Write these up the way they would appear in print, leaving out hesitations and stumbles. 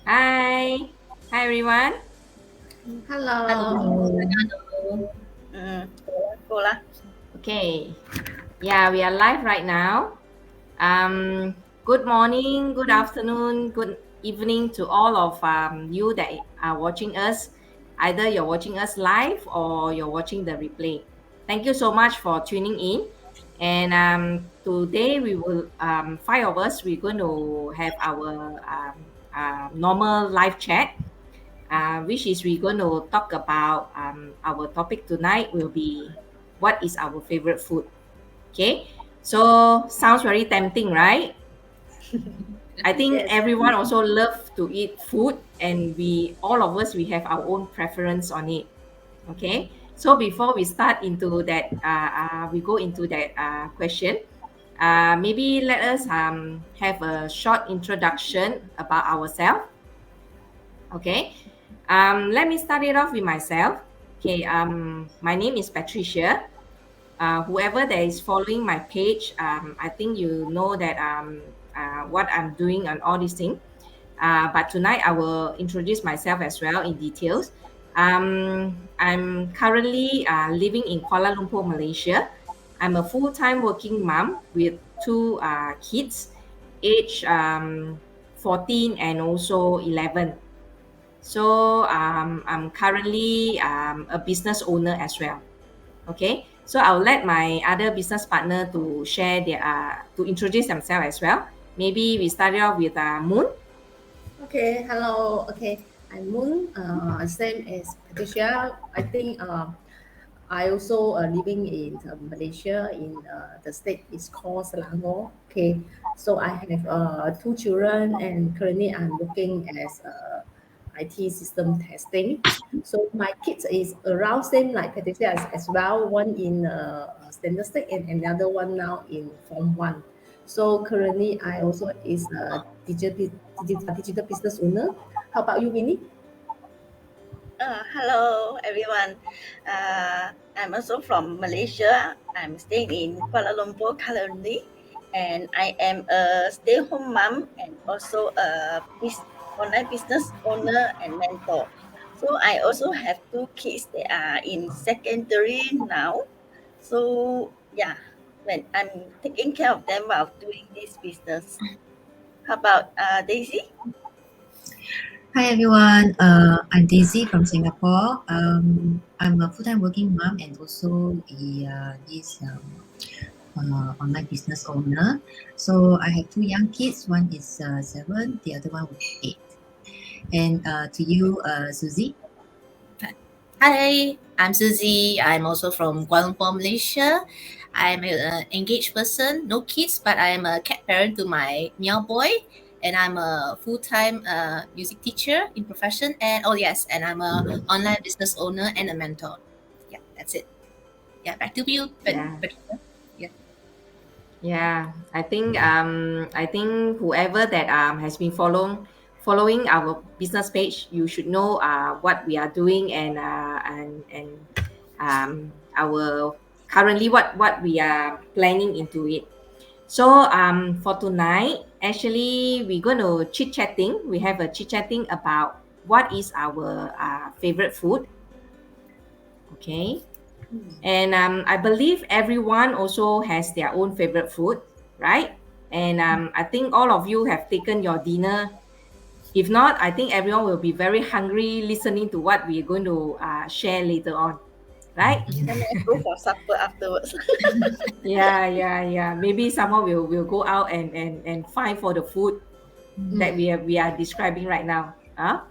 Hi. Hi, everyone. Hello. Hello. Hola. Okay. Yeah, we are live right now. Good morning, good afternoon, good evening to all of you that are watching us. Either you're watching us live or you're watching the replay. Thank you so much for tuning in. And today we will, five of us, we're going to have our normal live chat, which is we're going to talk about our topic tonight will be what is our favorite food. Okay, so sounds very tempting, right? I think Yes. everyone also love to eat food, and we all of us we have our own preference on it. Okay, so before we start into that, we go into that question. Maybe let us have a short introduction about ourselves. Okay, let me start it off with myself. Okay, my name is Patricia. Whoever that is following my page, I think you know that what I'm doing on all these things. But tonight I will introduce myself as well in details. I'm currently living in Kuala Lumpur, Malaysia. I'm a full-time working mom with two kids, age 14 and also 11. So I'm currently a business owner as well. Okay, so I'll let my other business partner to share their to introduce themselves as well. Maybe we start off with Moon. Okay. Hello. Okay. I'm Moon. Same as Patricia. I think I also living in Malaysia. In the state is called Selangor. Okay. So I have two children, and currently I'm working as IT system testing. So my kids is around same like Patricia as well. One in standard state and another one now in Form 1. So currently I also is a digital business owner. How about you, Winnie? Hello, everyone. I'm also from Malaysia. I'm staying in Kuala Lumpur currently, and I am a stay-home mom and also a online business owner and mentor. So I also have two kids that are in secondary now. So yeah, when I'm taking care of them while doing this business. How about Daisy? Hi everyone, I'm Daisy from Singapore. I'm a full-time working mom and also this online business owner. So I have two young kids. One is 7, the other one will be 8. And to you, Susie. Hi, I'm Suzy. I'm also from Kuala Lumpur, Malaysia. I'm an engaged person, no kids, but I'm a cat parent to my meow boy. And I'm a full-time music teacher in profession. And oh yes, and I'm a online business owner and a mentor. Yeah, that's it. Yeah, back to you. Yeah, But yeah. yeah. I think whoever that has been following our business page, you should know what we are doing and our currently what we are planning into it. So for tonight, actually we're going to chit chatting. We have a chit chatting about what is our favorite food. Okay, and I believe everyone also has their own favorite food, right? And I think all of you have taken your dinner. If not, I think everyone will be very hungry listening to what we're going to share later on, right? Then let's go for supper afterwards. Yeah. Maybe someone will go out and find for the food that we are describing right now. Huh?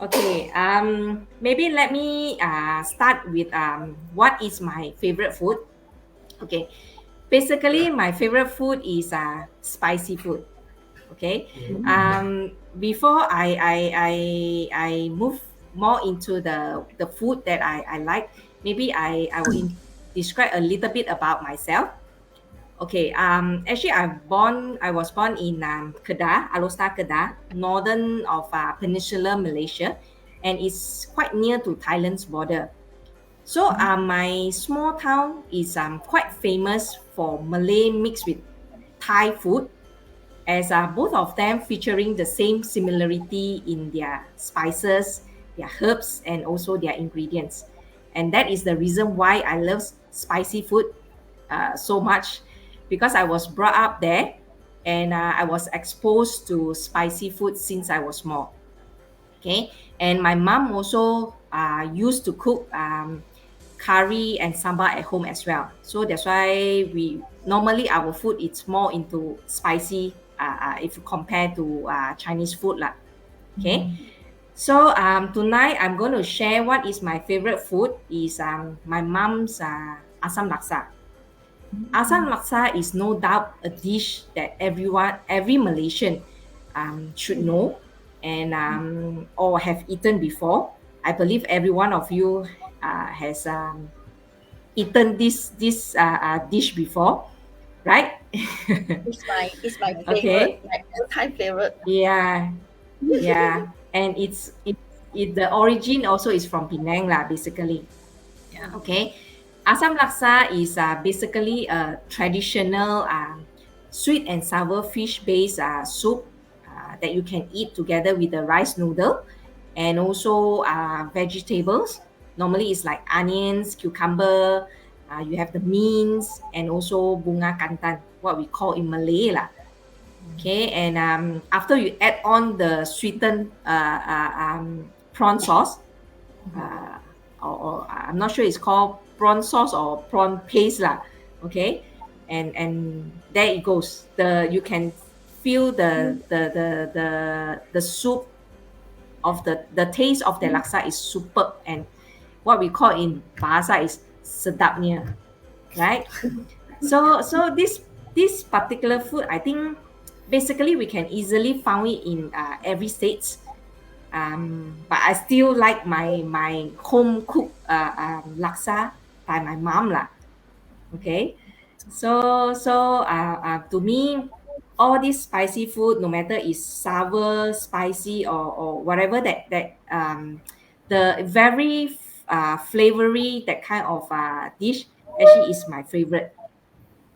Okay. Maybe let me start with what is my favorite food. Okay. Basically, my favorite food is spicy food. Okay. Before I move more into the food that I like, maybe I will describe a little bit about myself. Okay. Actually, I was born in Kedah, Alostar Kedah, northern of Peninsular Malaysia, and it's quite near to Thailand's border. So my small town is quite famous for Malay mixed with Thai food. as both of them featuring the same similarity in their spices, their herbs, and also their ingredients. And that is the reason why I love spicy food so much, because I was brought up there, and I was exposed to spicy food since I was small. Okay, and my mom also used to cook curry and sambar at home as well. So that's why we normally our food is more into spicy if you compare to Chinese food lah. Okay, so tonight I'm going to share what is my favorite food is my mom's asam laksa. Asam laksa is no doubt a dish that every Malaysian should know and or have eaten before. I believe every one of you has eaten this dish before, right? It's my favorite, Okay. my all-time favorite. Yeah, yeah, and the origin also is from Penang lah, basically. Yeah. Okay, Asam laksa is basically a traditional sweet and sour fish-based soup that you can eat together with the rice noodle and also vegetables. Normally, it's like onions, cucumber. You have the mince and also bunga kantan, what we call in Malay lah. Okay, and after you add on the sweetened prawn sauce, uh, or I'm not sure it's called prawn sauce or prawn paste lah. Okay, and there it goes. You can feel the soup of the taste of the laksa is superb, and what we call in bahasa is sedapnya, right? So this particular food, I think basically we can easily find it in every state. But I still like my home cooked laksa by my mom lah. Okay, so to me, all this spicy food, no matter is sour, spicy, or whatever the very flavory that kind of dish actually is my favorite.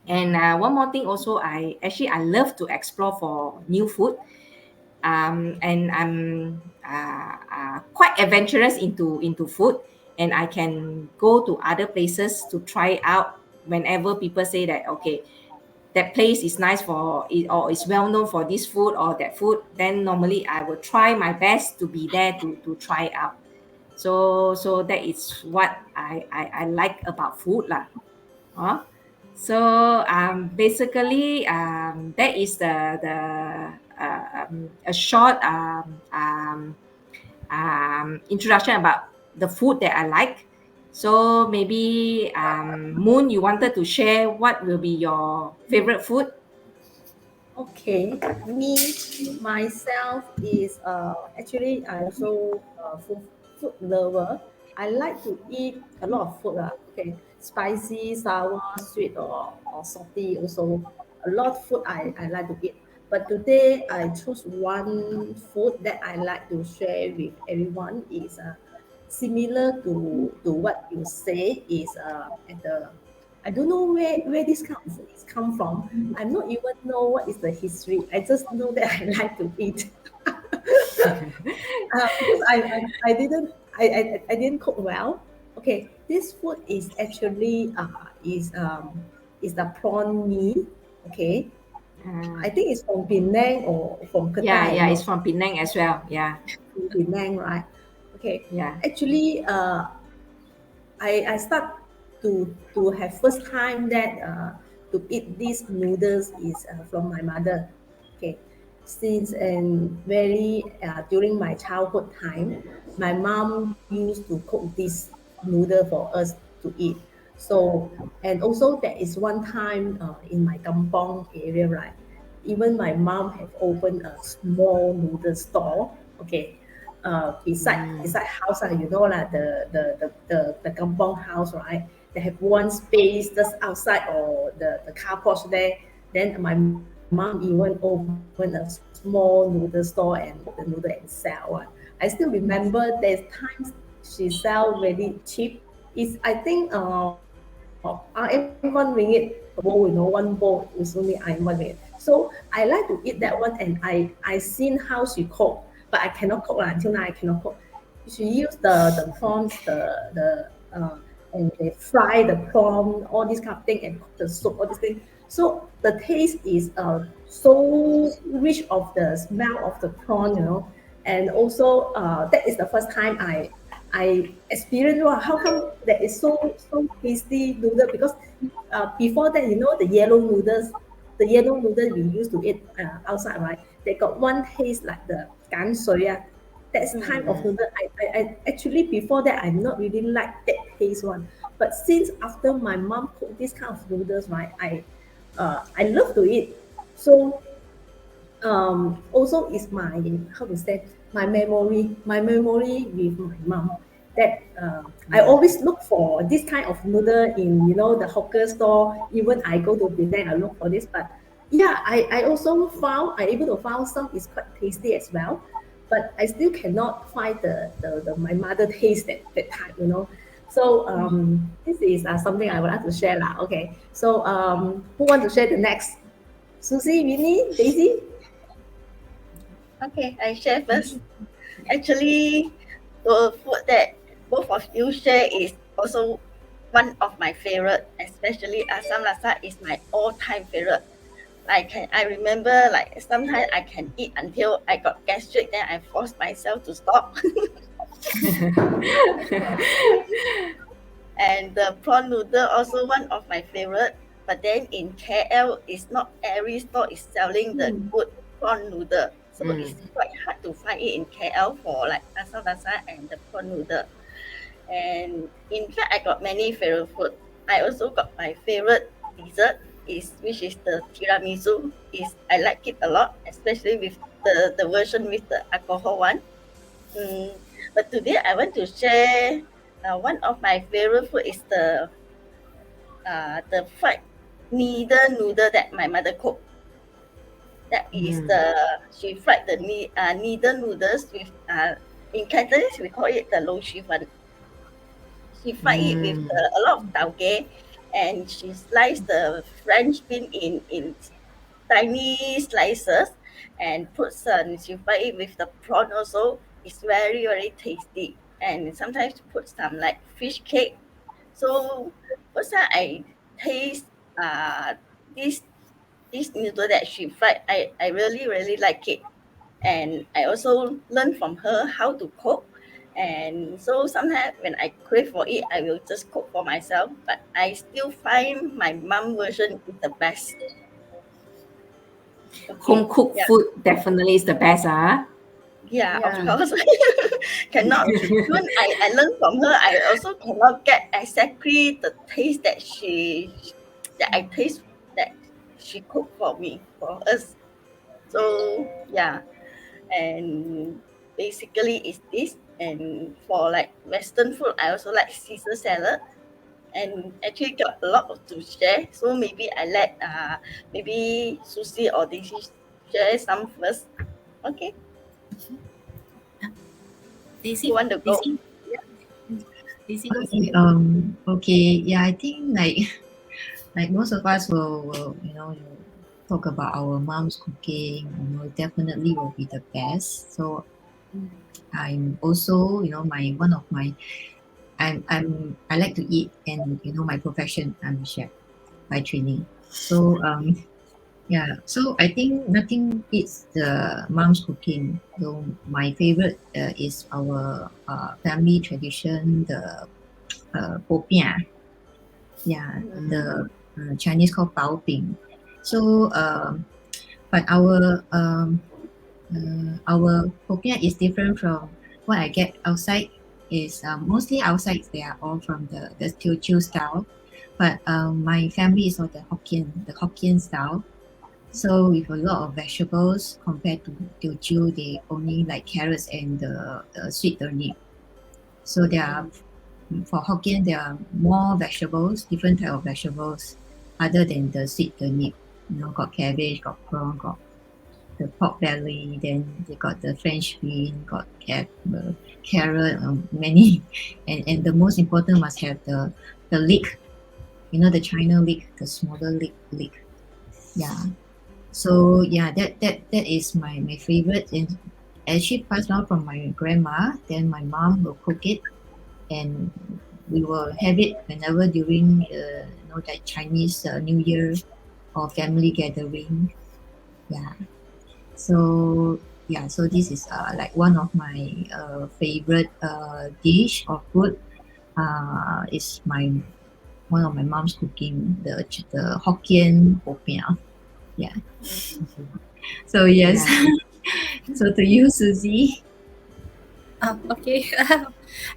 And one more thing also, I love to explore for new food. And I'm quite adventurous into food, and I can go to other places to try out whenever people say that okay, that place is nice for it or is well known for this food or that food. Then normally I will try my best to be there to try it out. So that is what I like about food lah. Huh? So basically that is a short introduction about the food that I like. So maybe Moon, you wanted to share what will be your favorite food? Okay, me myself is actually I also food lover. I like to eat a lot of food. Okay, spicy, sour, sweet, or salty. Also, a lot of food I like to eat. But today I choose one food that I like to share with everyone is similar to what you say is at the I don't know where this kind of food is come from. I not even know what is the history. I just know that I like to eat. Because I didn't cook well. Okay, this food is actually is the prawn mee. Okay, Uh, I think it's from Penang or from yeah, Ketai. yeah, I'm it's not from Penang as well. Yeah, from Penang, right? Okay, yeah. actually, I start to have first time that to eat these noodles is from my mother. Okay, since and very during my childhood time, my mom used to cook this noodle for us to eat. So and also there is one time in my kampong area, right? Even my mom have opened a small noodle store. Okay, beside house, you know lah, the kampong house, right? They have one space just outside or the car porch there. Then my mom even opened a small noodle store and the noodle and sell one. I still remember there's times she sell very cheap. Is I think RM1 per bowl, one bowl is only RM1. So I like to eat that one, and I seen how she cook, but I cannot cook lah. Until now I cannot cook. She use the prawns, and they fry the prawn, all this kind of thing, and cook the soup, all this thing. So the taste is so rich of the smell of the prawn, and also that is the first time I experienced, wow, how come that is so tasty noodle, because before that, the yellow noodles we used to eat outside, right? They got one taste like the gan shui. That's kind of noodle. I actually, before that, I not really like that taste one. But since after my mom cooked this kind of noodles, right, I love to eat. So also is my, how to say, my memory with my mom, that I always look for this kind of noodle in, the hawker store. Even I go to Penang, I look for this. But yeah, I also found, I able to found some is quite tasty as well, but I still cannot find the my mother taste that time. So this is something I would like to share lah. Okay, so who want to share the next? Susie, Winnie, Daisy? Okay, I share first. Actually, the food that both of you share is also one of my favorite, especially asam laksa is my all-time favorite. I remember, like, sometimes I can eat until I got gastric, then I force myself to stop. And the prawn noodle also one of my favorite. But then in KL, it's not every store is selling the good prawn noodle, so it's quite hard to find it in KL for like asam laksa and the prawn noodle. And in fact, I got many favorite food. I also got my favorite dessert which is the tiramisu. I like it a lot, especially with the version with the alcohol one. But today I want to share one of my favorite food is the fried needle noodle that my mother cooked. That is she fried the needle noodles with in Cantonese we call it the low one. She fried it with a lot of tauge, and she sliced the French bean in tiny slices, and put some. She fry it with the prawn also. It's very very tasty, and sometimes put some like fish cake. So first time I taste this noodle that she fried, I really really like it, and I also learned from her how to cook. And so sometimes when I crave for it, I will just cook for myself. But I still find my mom version is the best. Home cooked food definitely is the best, Yeah, of course. Cannot. Even I learned from her, I also cannot get exactly the taste that I taste that she cooked for me, for us. So yeah, and basically it's this. And for like Western food, I also like Caesar salad, and actually got a lot to share. So maybe I let maybe Susie or Daisy share some first. Okay, Daisy, who want to go? Daisy, Daisy, go. Okay, okay, yeah, I think like most of us will talk about our mom's cooking, definitely will be the best. So I'm also, my one of my I like to eat, and my profession, I'm a chef by training. So yeah, so I think nothing beats the mom's cooking. So my favorite is our family tradition, the popiah. Yeah, the Chinese called bao bing. So but our popiah is different from what I get outside. Is mostly outside they are all from the Teochew style, but my family is all the Hokkien style. So with a lot of vegetables compared to Teochew, they only like carrots and the sweet turnip. So there are for Hokkien there are more vegetables, different type of vegetables, other than the sweet turnip. Got cabbage, got prawn, got the pork belly, then they got the French bean, got carrot, many, and the most important must have the leek, the China leek, the smaller leek. Yeah. So yeah, that is my favorite, and actually passed down from my grandma. Then my mom will cook it, and we will have it whenever during that Chinese New Year or family gathering. Yeah. So yeah, so this is like one of my favorite dish or food. Is my one of my mom's cooking, the Hokkien popiah. Yeah. So yes. Yeah. So to you, Susie. Okay.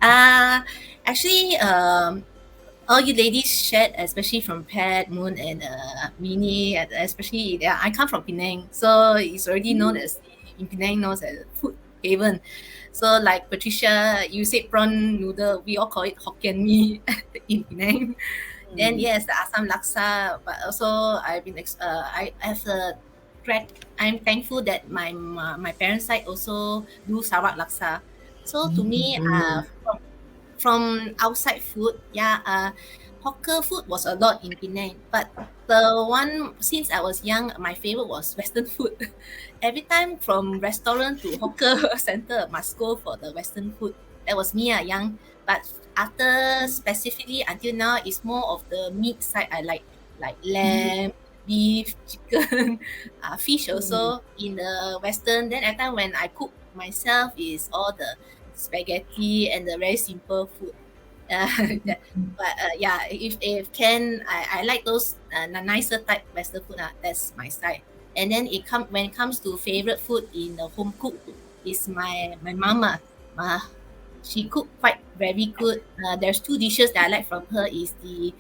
uh, actually, all you ladies shared, especially from Pat, Moon, and Minnie, and especially yeah, I come from Penang, so it's already known as in Penang known as food haven. So like Patricia, you said prawn noodle, we all call it Hokkien Mee in Penang. Then yes, the Assam laksa, but also I have a I'm thankful that my parents' side also do Sarawak laksa. So to me, Mm. from outside food, yeah, hawker food was a lot in Penang. But the one since I was young, my favorite was Western food. Every time from restaurant to hawker center, must go for the Western food. That was me, young. But after specifically until now, it's more of the meat side I like lamb, beef, chicken, fish Mm. also in the Western. Then at time when I cook myself is all the spaghetti and the very simple food. That, but yeah, if can, I like those nicer type Western food. That's my side. And then when it comes to favorite food in the home cook, is my mama. She cook quite very good. There's two dishes that I like from her. Is the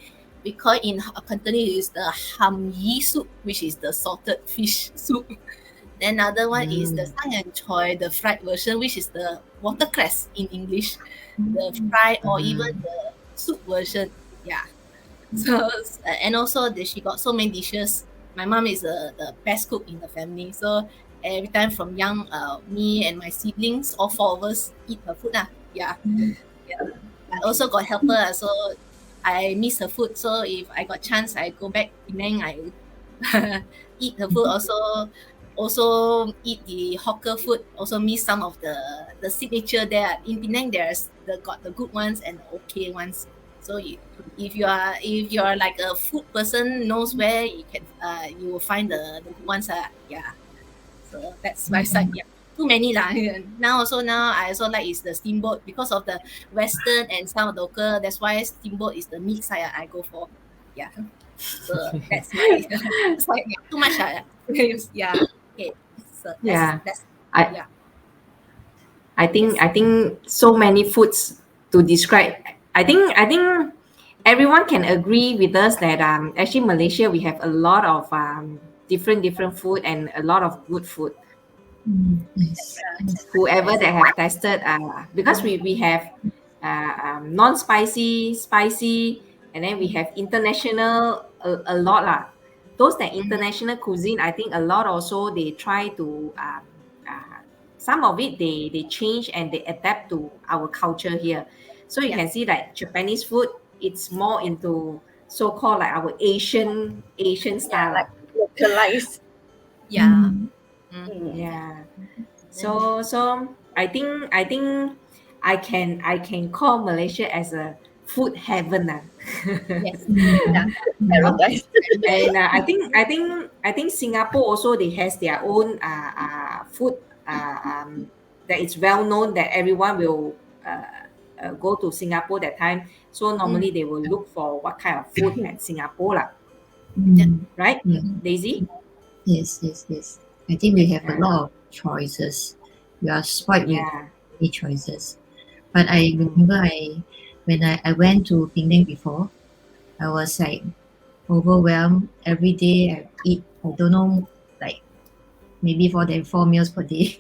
we call it in Cantonese is the ham yi soup, which is the salted fish soup. Then another one is the Mm. sang and choy, the fried version, which is the watercress in English, the fried or even Mm. the soup version. Yeah. So and also she got so many dishes. My mom is the best cook in the family. So every time from young, me and my siblings, all four of us eat her food. Yeah. Yeah. I also got helper, so I miss her food. So if I got chance, I go back Penang. I eat her food. Also eat the hawker food. Also miss some of the signature there in Penang. Got the good ones and the okay ones. So if you are like a food person, knows where you will find the good ones. Yeah. So that's my side. Yeah. Too many lah. Now I also like is the steamboat because of the Western and some local. That's why steamboat is the meat side I go for. Yeah. So that's my side. Yeah. Too much. Yeah. Okay. So that's Yeah. that's I yeah. I Yes. think so many foods to describe. I think everyone can agree with us that actually Malaysia we have a lot of different food and a lot of good food. Yes. Whoever Yes. that have tested because we have non-spicy, spicy, and then we have international a lot lah. Those that Mm, international cuisine, I think a lot also they try to some of it they change and they adapt to our culture here. So you yeah. can see like Japanese food, it's more into so-called like our Asian Yeah, style like lah. localized. Yeah. Mm, Mm. Yeah. then So I think I can call Malaysia as a food heaven. yes. Yeah, Oh, paradise. And I think Singapore also they has their own food that is well known that everyone will go to Singapore that time. So mm, normally they will look for what kind of food at Singapore lah, yeah. right? Yeah. Daisy? Yes. I think we have a Yeah. lot of choices. We are spoiled with Yeah. many choices. But I Mm. remember when I went to Penang before, I was like overwhelmed. Every day I eat, I don't know, like maybe more than 4 meals per day.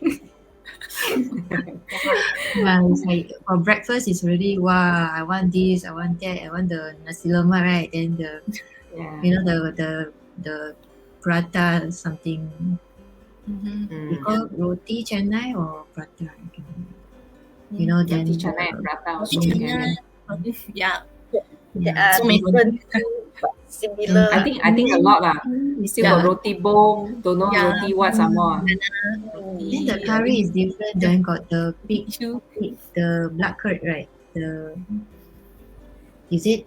Yeah, it's like for breakfast it's really wow, I want this, I want that, I want the nasi lemak, right? Then Yeah. the prata something Mm-hmm. we Mm. call roti canai or prata. I can't remember. Mm. Roti Then canai and prata Roti also we have yeah, it. canai. Yeah. There yeah. are So many. different food, but similar. I think a lot lah. We still got Yeah. roti bong, don't know Yeah. roti what some more. Then the curry is different. Then got the pig, Tissue. the black curd, right? Is it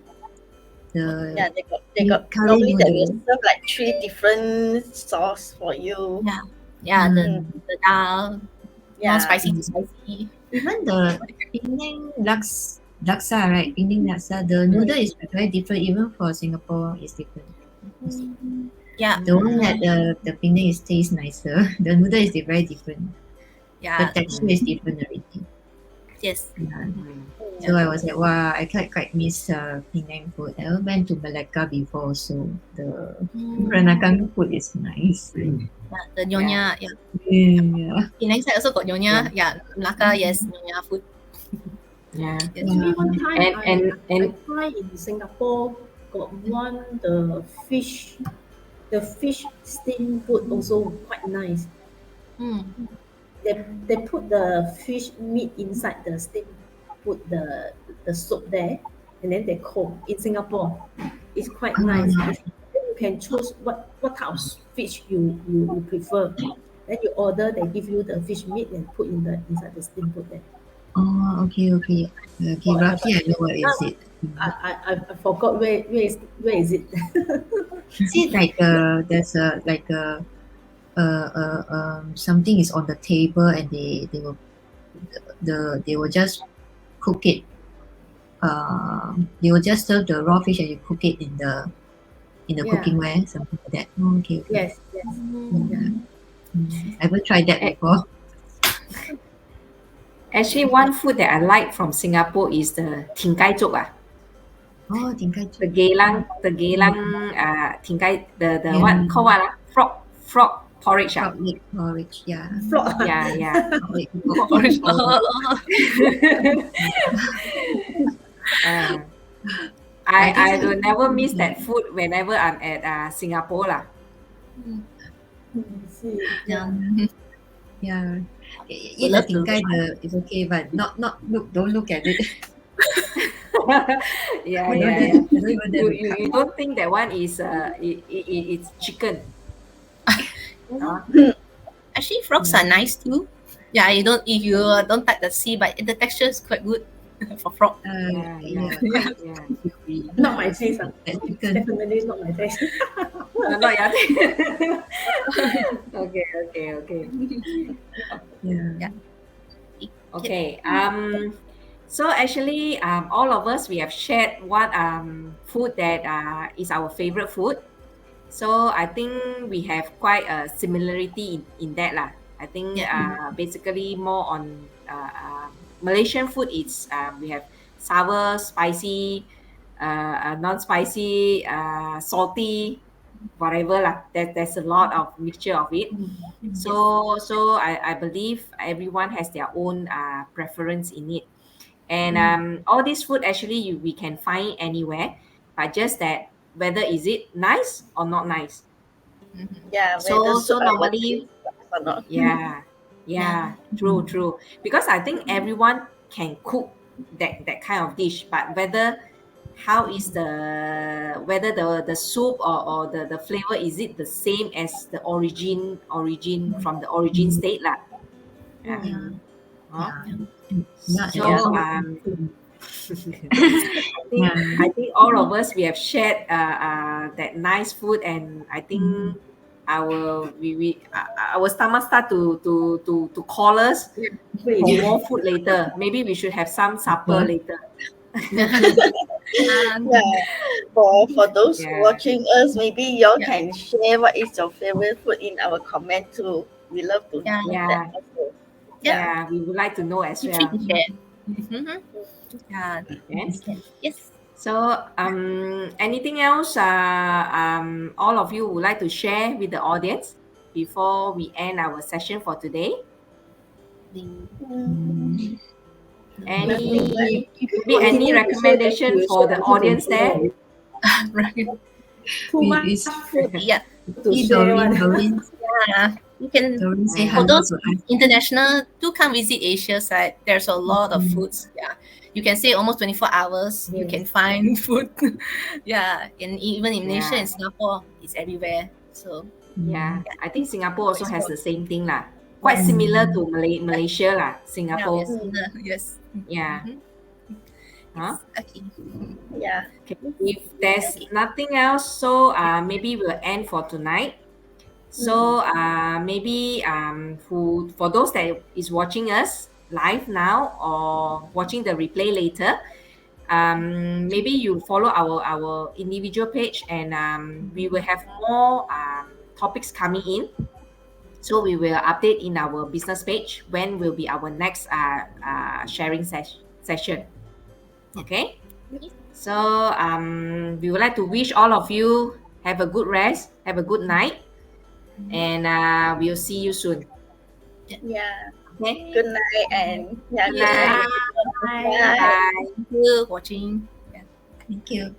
the Yeah, they got curry normally they will noodle? serve like 3 different sauce for you. Yeah. Yeah, the dal, Yeah. non-spicy to spicy. Even the Penang laksa, right? Penang laksa, the noodle is very different. Even for Singapore, it's different. Yeah. The one that the Penang is taste nicer. The noodle is very different. The Yeah. texture is different already. Yes. Yeah. Mm. So I was like, wow, I quite miss Penang food. I went to Malacca before, so the Peranakan food is nice. Yeah, the nyonya. Yeah. Yeah. Penang side also got nyonya. Yeah. Melaka, yes, nyonya food. Yeah. Yes. Actually, one time And- I tried in Singapore, got one the fish steam food also quite nice. Mm. They put the fish meat inside the steam, put the soup there, and then they cook. In Singapore, it's quite nice. You can choose what type of fish you prefer. Then you order, they give you the fish meat and put inside the steam food there. Oh, okay. Roughly, I know what is it. I forgot where is it. Is it like there's a like a something is on the table and they will just cook it. They will just serve the raw fish and you cook it in the Yeah. cooking ware, something like that. Oh, okay. Yes. Yeah. I haven't tried that before. Actually, one food that I like from Singapore is the ting kai zhup. Oh, tingkai The geylang, ting kai, the Yeah. what called what? Frog porridge. frog leg porridge. Yeah. Frog. Yeah. Frog leg Porridge. Uh, I I think will never miss that food whenever I'm at Singapore lah. See, Yeah. Yeah. Eat the tingkai is okay, but don't look at it. Yeah. I don't even dare to You don't think that one is it's chicken? Actually, frogs are nice too. Yeah, if you don't touch the sea, but the texture is quite good for frog. Yeah. not my taste. That chicken. Definitely not my taste. Not yet. Okay. Yeah. Okay. So actually, all of us we have shared what food that is our favorite food. So I think we have quite a similarity in that lah. I think basically more on Malaysian food. It's we have sour, spicy, non-spicy, salty, whatever lah. There's a lot of mixture of it. So I believe everyone has their own preference in it. And all this food actually we can find anywhere, but just that whether is it nice or not nice. Yeah, So whether normally, or not. yeah, true. Because I think everyone can cook that kind of dish, but whether the soup or the flavor, is it the same as the origin from the origin state lah. Yeah. Huh? Yeah. So Yeah. I think all of us we have shared that nice food, and I think our stomach start to call us for more food later. Maybe we should have some supper later. Yeah. For those Yeah. watching us, maybe y'all can share what is your favorite food in our comment too. We love to know Yeah. that also. Yeah, we would like to know as well. Mhm. Yeah. Okay. Yes. So, anything else all of you would like to share with the audience before we end our session for today? Any recommendation for the audience there? Right. Too much It's- food Yeah. to share. Doreen Yeah. You can say For hello those to us. international do come visit Asia side. There's a lot of foods. Yeah. you can say almost 24 hours. You can Yes. find food. Yeah, and even in Malaysia and Yeah. Singapore, it's everywhere. So Yeah, Mm. I think Singapore to also has explore. the same thing lah. Quite Yes. similar to Mm. Malaysia lah, Yeah, we are Singapore. similar. Yes. Yeah. Mhm. Huh? Yes. Okay. Yeah. Okay. If there's nothing else, so maybe we'll end for tonight. Mm. So maybe who for those that is watching us live now or watching the replay later, maybe you follow our individual page and we will have more topics coming in. So we will update in our business page when will be our next sharing session. Okay. Okay. So we would like to wish all of you have a good rest, have a good night, and we'll see you soon. Yeah. Okay. Good night and yeah, Good good night night. everyone. Bye. Bye. Bye. Thank you for watching. Yeah. Thank you.